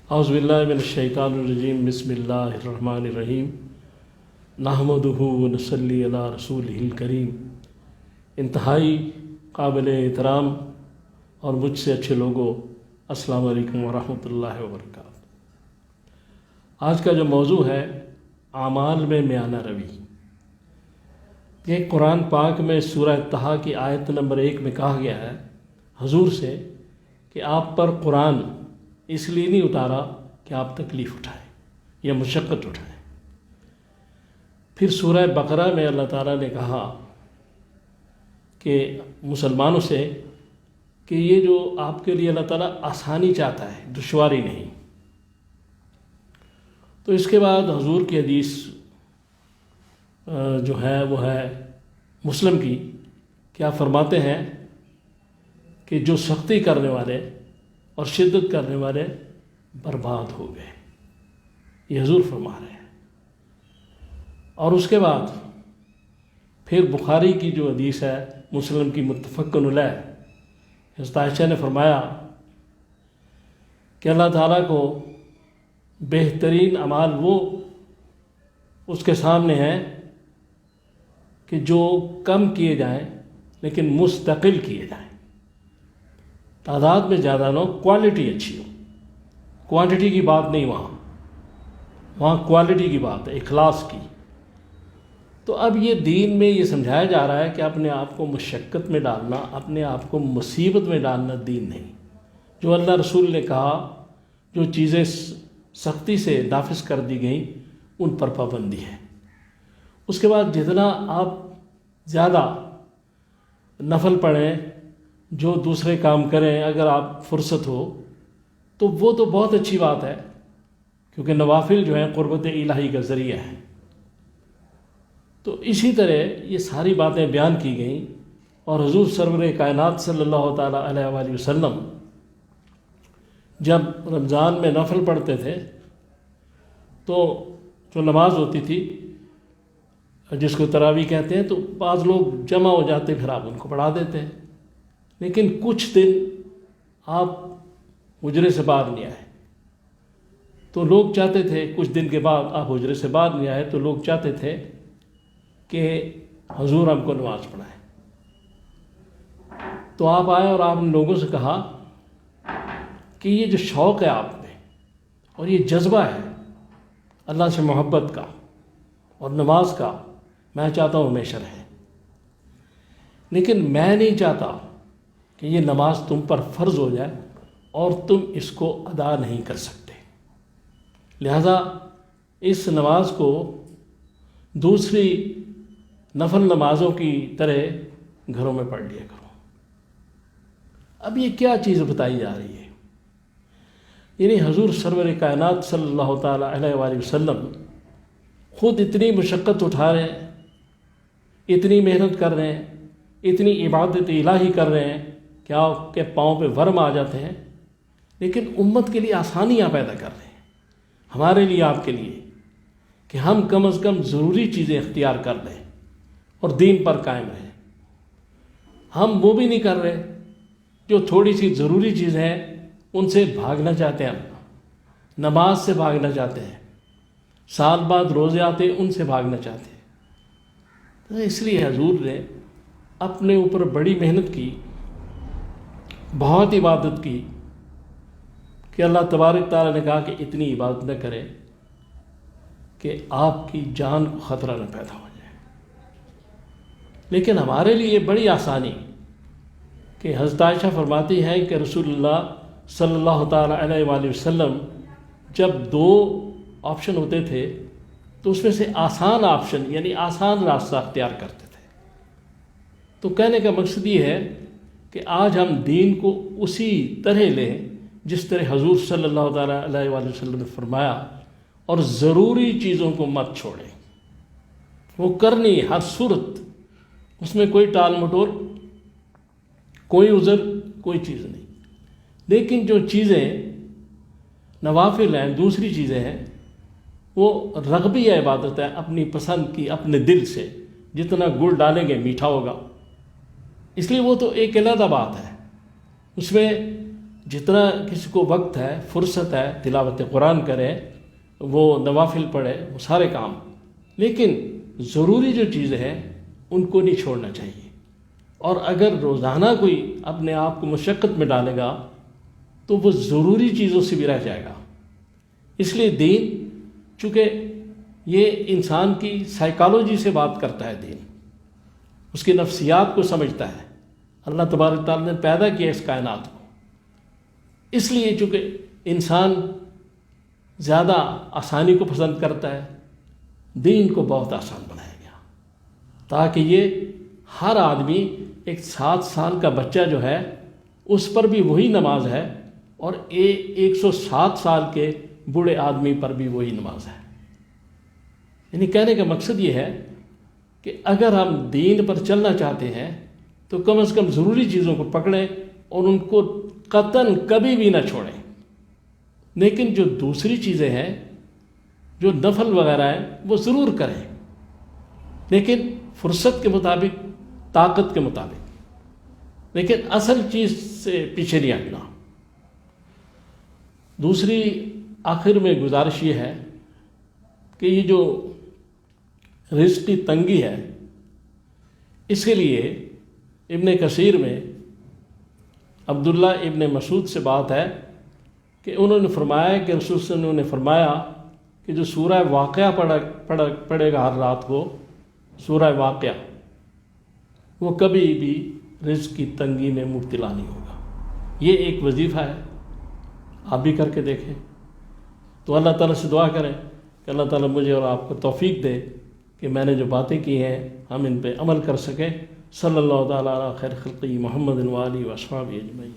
اعوذ باللہ من الشیطان الرجیم بسم اللہ الرحمن الرحیم نحمدہ ونصلی علی رسولہ الکریم۔ انتہائی قابل احترام اور مجھ سے اچھے لوگوں، السلام علیکم ورحمۃ اللہ وبرکاتہ۔ آج کا جو موضوع ہے اعمال میں میانہ روی۔ یہ قرآن پاک میں سورہ طٰہٰ کی آیت نمبر 1 میں کہا گیا ہے حضور سے کہ آپ پر قرآن اس لیے نہیں اتارا کہ آپ تکلیف اٹھائیں یا مشقت اٹھائیں۔ پھر سورہ بقرہ میں اللہ تعالیٰ نے کہا کہ مسلمانوں سے کہ یہ جو آپ کے لیے اللہ تعالیٰ آسانی چاہتا ہے، دشواری نہیں۔ تو اس کے بعد حضور کی حدیث جو ہے وہ ہے مسلم کی، کیا فرماتے ہیں کہ جو سختی کرنے والے اور شدت کرنے والے برباد ہو گئے، یہ حضور فرما رہے ہیں۔ اور اس کے بعد پھر بخاری کی جو حدیث ہے مسلم کی متفق علیہ، حضرت عائشہ نے فرمایا کہ اللہ تعالیٰ کو بہترین اعمال وہ اس کے سامنے ہیں کہ جو کم کیے جائیں لیکن مستقل کیے جائیں، تعداد میں زیادہ نہ ہو، کوالٹی اچھی ہو۔ کوانٹٹی کی بات نہیں، وہاں کوالٹی کی بات ہے، اخلاص کی۔ تو اب یہ دین میں یہ سمجھایا جا رہا ہے کہ اپنے آپ کو مشقت میں ڈالنا، اپنے آپ کو مصیبت میں ڈالنا دین نہیں۔ جو اللہ رسول نے کہا، جو چیزیں سختی سے نافذ کر دی گئیں ان پر پابندی ہے۔ اس کے بعد جتنا آپ زیادہ نفل پڑھیں، جو دوسرے کام کریں، اگر آپ فرصت ہو تو وہ تو بہت اچھی بات ہے، کیونکہ نوافل جو ہیں قربت الہی کا ذریعہ ہے۔ تو اسی طرح یہ ساری باتیں بیان کی گئیں، اور حضور سرور کائنات صلی اللہ تعالیٰ علیہ وآلہ وسلم جب رمضان میں نفل پڑھتے تھے تو جو نماز ہوتی تھی جس کو تراویح کہتے ہیں، تو بعض لوگ جمع ہو جاتے، پھر آپ ان کو پڑھا دیتے ہیں، لیکن کچھ دن آپ حجرے سے باہر نہیں آئے تو لوگ چاہتے تھے، کچھ دن کے بعد آپ حجرے سے باہر نہیں آئے تو لوگ چاہتے تھے کہ حضور ہم کو نماز پڑھائیں۔ تو آپ آئے اور آپ نے لوگوں سے کہا کہ یہ جو شوق ہے آپ میں اور یہ جذبہ ہے اللہ سے محبت کا اور نماز کا، میں چاہتا ہوں ہمیشہ رہے، لیکن میں نہیں چاہتا کہ یہ نماز تم پر فرض ہو جائے اور تم اس کو ادا نہیں کر سکتے، لہذا اس نماز کو دوسری نفل نمازوں کی طرح گھروں میں پڑھ لیا کرو۔ اب یہ کیا چیز بتائی جا رہی ہے؟ یعنی حضور سرور کائنات صلی اللہ تعالیٰ علیہ وآلہ وسلم خود اتنی مشقت اٹھا رہے ہیں، اتنی محنت کر رہے ہیں، اتنی عبادت الہی کر رہے ہیں کہ آپ کے پاؤں پہ ورم آ جاتے ہیں، لیکن امت کے لیے آسانیاں پیدا کر رہے ہیں، ہمارے لیے، آپ کے لیے، کہ ہم کم از کم ضروری چیزیں اختیار کر لیں اور دین پر قائم رہیں۔ ہم وہ بھی نہیں کر رہے جو تھوڑی سی ضروری چیزیں ہیں ان سے بھاگنا چاہتے ہیں، ہم نماز سے بھاگنا چاہتے ہیں، سال بعد روزے آتے ہیں ان سے بھاگنا چاہتے ہیں۔ تو اس لیے حضور نے اپنے اوپر بڑی محنت کی، بہت عبادت کی، کہ اللہ تبارک تعالیٰ نے کہا کہ اتنی عبادت نہ کرے کہ آپ کی جان کو خطرہ نہ پیدا ہو جائے۔ لیکن ہمارے لیے بڑی آسانی کہ حضرت عائشہ فرماتی ہیں کہ رسول اللہ صلی اللہ تعالیٰ علیہ وآلہ وسلم جب 2 آپشن ہوتے تھے تو اس میں سے آسان آپشن یعنی آسان راستہ اختیار کرتے تھے۔ تو کہنے کا مقصد یہ ہے کہ آج ہم دین کو اسی طرح لیں جس طرح حضور صلی اللہ تعالیٰ علیہ وآلہ وسلم نے فرمایا، اور ضروری چیزوں کو مت چھوڑیں، وہ کرنی ہر صورت، اس میں کوئی ٹال مٹول، کوئی عذر، کوئی چیز نہیں۔ لیکن جو چیزیں نوافل ہیں، دوسری چیزیں ہیں، وہ رغبی عبادت ہے، اپنی پسند کی، اپنے دل سے، جتنا گڑ ڈالیں گے میٹھا ہوگا، اس لیے وہ تو ایک علیحدہ بات ہے، اس میں جتنا کسی کو وقت ہے، فرصت ہے، تلاوت قرآن کرے، وہ نوافل پڑھے، وہ سارے کام، لیکن ضروری جو چیزیں ہیں ان کو نہیں چھوڑنا چاہیے۔ اور اگر روزانہ کوئی اپنے آپ کو مشقت میں ڈالے گا تو وہ ضروری چیزوں سے بھی رہ جائے گا۔ اس لیے دین، چونکہ یہ انسان کی سائیکالوجی سے بات کرتا ہے، دین اس کی نفسیات کو سمجھتا ہے۔ اللہ تبارک تعالیٰ نے پیدا کیا اس کائنات کو، اس لیے چونکہ انسان زیادہ آسانی کو پسند کرتا ہے، دین کو بہت آسان بنایا گیا تاکہ یہ ہر آدمی، ایک 7 سال کا بچہ جو ہے اس پر بھی وہی نماز ہے، اور 107 سال کے بوڑھے آدمی پر بھی وہی نماز ہے۔ یعنی کہنے کا مقصد یہ ہے کہ اگر ہم دین پر چلنا چاہتے ہیں تو کم از کم ضروری چیزوں کو پکڑیں اور ان کو قطعاً کبھی بھی نہ چھوڑیں، لیکن جو دوسری چیزیں ہیں، جو نفل وغیرہ ہیں، وہ ضرور کریں، لیکن فرصت کے مطابق، طاقت کے مطابق، لیکن اصل چیز سے پیچھے نہیں ہٹنا۔ دوسری آخر میں گزارش یہ ہے کہ یہ جو رزق کی تنگی ہے، اس کے لیے ابن کثیر میں عبداللہ ابن مسعود سے بات ہے کہ انہوں نے فرمایا کہ رسول صلی اللہ علیہ وسلم نے فرمایا کہ جو سورہ واقعہ پڑھے گا ہر رات کو، سورہ واقعہ، وہ کبھی بھی رزق کی تنگی میں مبتلا نہیں ہوگا۔ یہ ایک وظیفہ ہے، آپ بھی کر کے دیکھیں۔ تو اللہ تعالیٰ سے دعا کریں کہ اللہ تعالیٰ مجھے اور آپ کو توفیق دے کہ میں نے جو باتیں کی ہیں ہم ان پہ عمل کر سکیں۔ صلی اللہ تعالیٰ علی خیر خلقہ محمد و آلہ و اصحابہ اجمعین۔